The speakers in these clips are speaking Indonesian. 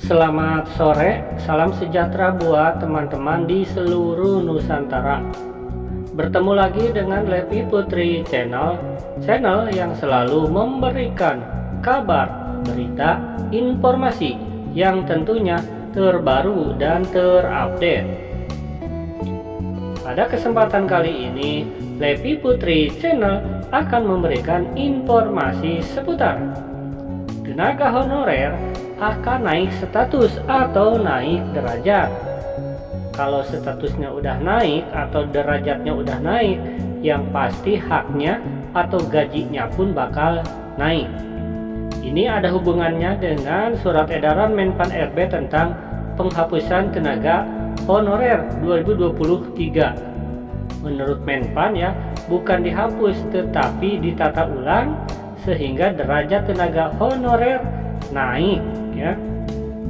Selamat sore, salam sejahtera buat teman-teman di seluruh Nusantara. Bertemu lagi dengan Levi Putri Channel yang selalu memberikan kabar, berita, informasi yang tentunya terbaru dan terupdate. Pada kesempatan kali ini, Levi Putri Channel akan memberikan informasi seputar tenaga honorer akan naik status atau naik derajat. Kalau statusnya udah naik atau derajatnya udah naik, yang pasti haknya atau gajinya pun bakal naik. Ini ada hubungannya dengan surat edaran Menpan RB tentang penghapusan tenaga honorer 2023. Menurut Menpan ya, bukan dihapus tetapi ditata ulang sehingga derajat tenaga honorer naik ya.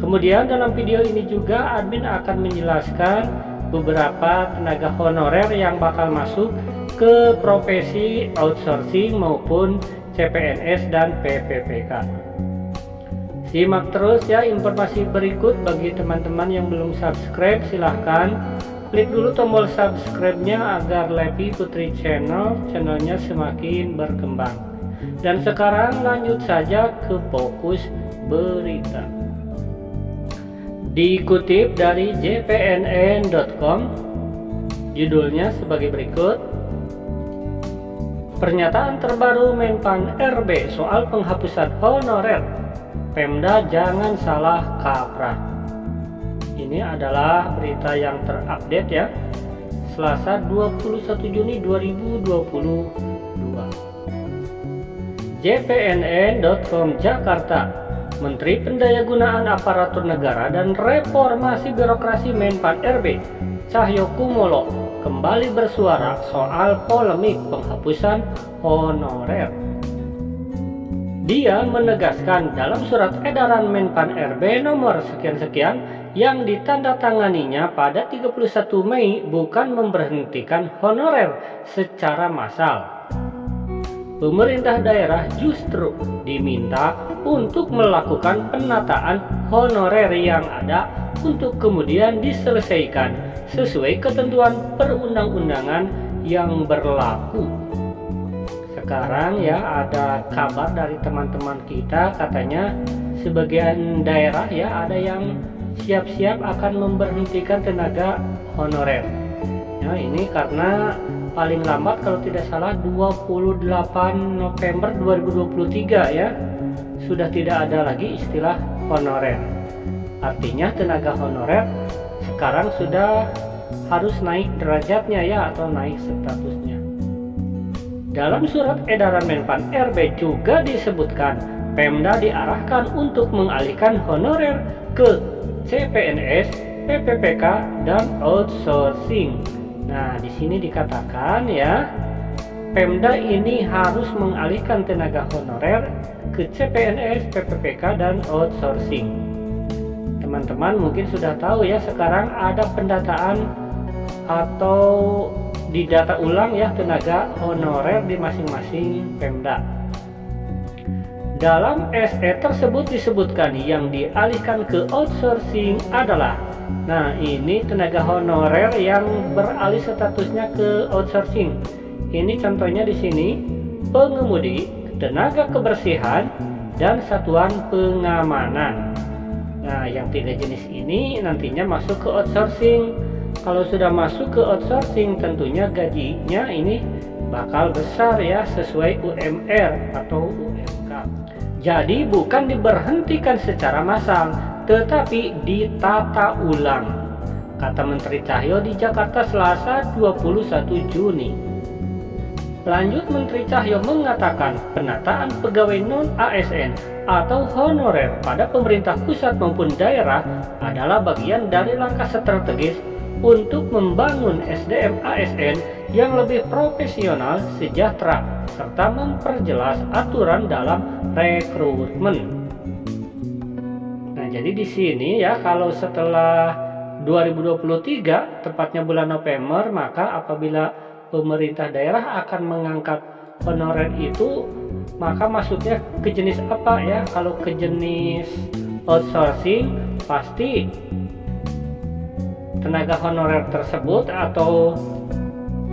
Kemudian dalam video ini juga admin akan menjelaskan beberapa tenaga honorer yang bakal masuk ke profesi outsourcing maupun CPNS dan PPPK. Simak terus ya informasi berikut. Bagi teman-teman yang belum subscribe, silahkan klik dulu tombol subscribe-nya agar Levi Putri channelnya semakin berkembang. Dan sekarang lanjut saja ke fokus berita. Dikutip dari jpnn.com, judulnya sebagai berikut. Pernyataan terbaru Menpan RB soal penghapusan honorer, Pemda jangan salah kaprah. Ini adalah berita yang terupdate ya, Selasa 21 Juni 2022. jpnn.com Jakarta. Menteri Pendayagunaan Aparatur Negara dan Reformasi Birokrasi Menpan RB Cahyokumolo kembali bersuara soal polemik penghapusan honorer. Dia menegaskan dalam surat edaran Menpan RB nomor sekian-sekian yang ditandatanganinya pada 31 Mei bukan memberhentikan honorer secara massal. Pemerintah daerah justru diminta untuk melakukan penataan honorer yang ada untuk kemudian diselesaikan sesuai ketentuan perundang-undangan yang berlaku. Sekarang ya ada kabar dari teman-teman kita, katanya sebagian daerah ya ada yang siap-siap akan memberhentikan tenaga honorer. Ya, ini karena paling lambat kalau tidak salah 28 November 2023 ya, sudah tidak ada lagi istilah honorer. Artinya tenaga honorer sekarang sudah harus naik derajatnya ya, atau naik statusnya. Dalam surat edaran Menpan RB juga disebutkan Pemda diarahkan untuk mengalihkan honorer ke CPNS, PPPK, dan outsourcing. Nah, di sini dikatakan ya, Pemda ini harus mengalihkan tenaga honorer ke CPNS, PPPK, dan outsourcing. Teman-teman mungkin sudah tahu ya, sekarang ada pendataan atau didata ulang ya tenaga honorer di masing-masing Pemda. Dalam SE tersebut disebutkan yang dialihkan ke outsourcing adalah, nah ini tenaga honorer yang beralih statusnya ke outsourcing. Ini contohnya di sini, pengemudi, tenaga kebersihan, dan satuan pengamanan. Nah, yang tiga jenis ini nantinya masuk ke outsourcing. Kalau sudah masuk ke outsourcing, tentunya gajinya ini bakal besar ya, sesuai UMR atau UMK. Jadi bukan diberhentikan secara massal, tetapi ditata ulang, kata Menteri Cahyo di Jakarta Selasa 21 Juni. Lanjut, Menteri Cahyo mengatakan penataan pegawai non-ASN atau honorer pada pemerintah pusat maupun daerah adalah bagian dari langkah strategis untuk membangun SDM ASN yang lebih profesional, sejahtera, serta memperjelas aturan dalam rekrutmen. Nah, jadi di sini ya, kalau setelah 2023 tepatnya bulan November, maka apabila pemerintah daerah akan mengangkat honorer itu, maka masuknya ke jenis apa ya? Kalau ke jenis outsourcing, pasti tenaga honorer tersebut atau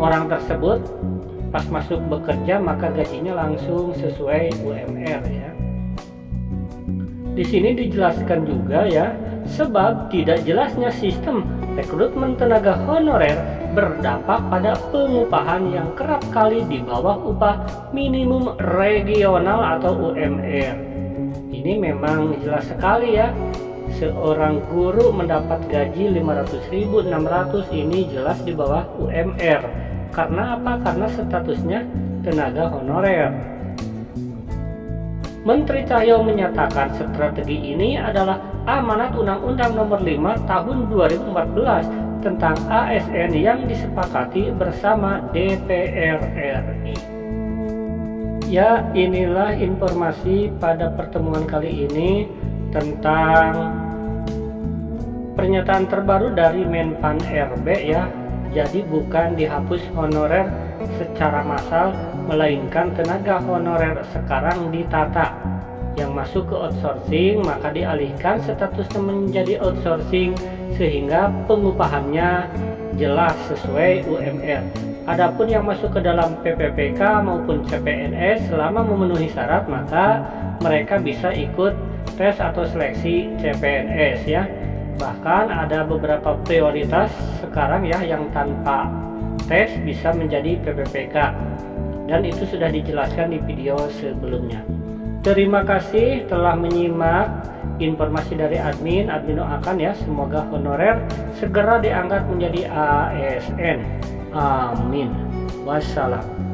orang tersebut pas masuk bekerja maka gajinya langsung sesuai UMR ya. Di sini dijelaskan juga ya, sebab tidak jelasnya sistem rekrutmen tenaga honorer berdampak pada pengupahan yang kerap kali di bawah upah minimum regional atau UMR. Ini memang jelas sekali ya, seorang guru mendapat gaji 500.600 ini jelas di bawah UMR. Karena apa? Karena statusnya tenaga honorer. Menteri Cahyo menyatakan strategi ini adalah amanat Undang-Undang Nomor 5 Tahun 2014 tentang ASN yang disepakati bersama DPR RI. Ya, inilah informasi pada pertemuan kali ini tentang pernyataan terbaru dari Menpan RB ya. Jadi bukan dihapus honorer secara massal, melainkan tenaga honorer sekarang ditata. Yang masuk ke outsourcing maka dialihkan statusnya menjadi outsourcing sehingga pengupahannya jelas sesuai UMR. Adapun yang masuk ke dalam PPPK maupun CPNS selama memenuhi syarat maka mereka bisa ikut tes atau seleksi CPNS ya. Bahkan ada beberapa prioritas sekarang ya yang tanpa tes bisa menjadi PPPK, dan itu sudah dijelaskan di video sebelumnya. Terima kasih telah menyimak informasi dari admin doakan ya semoga honorer segera diangkat menjadi ASN. Amin. Wassalam.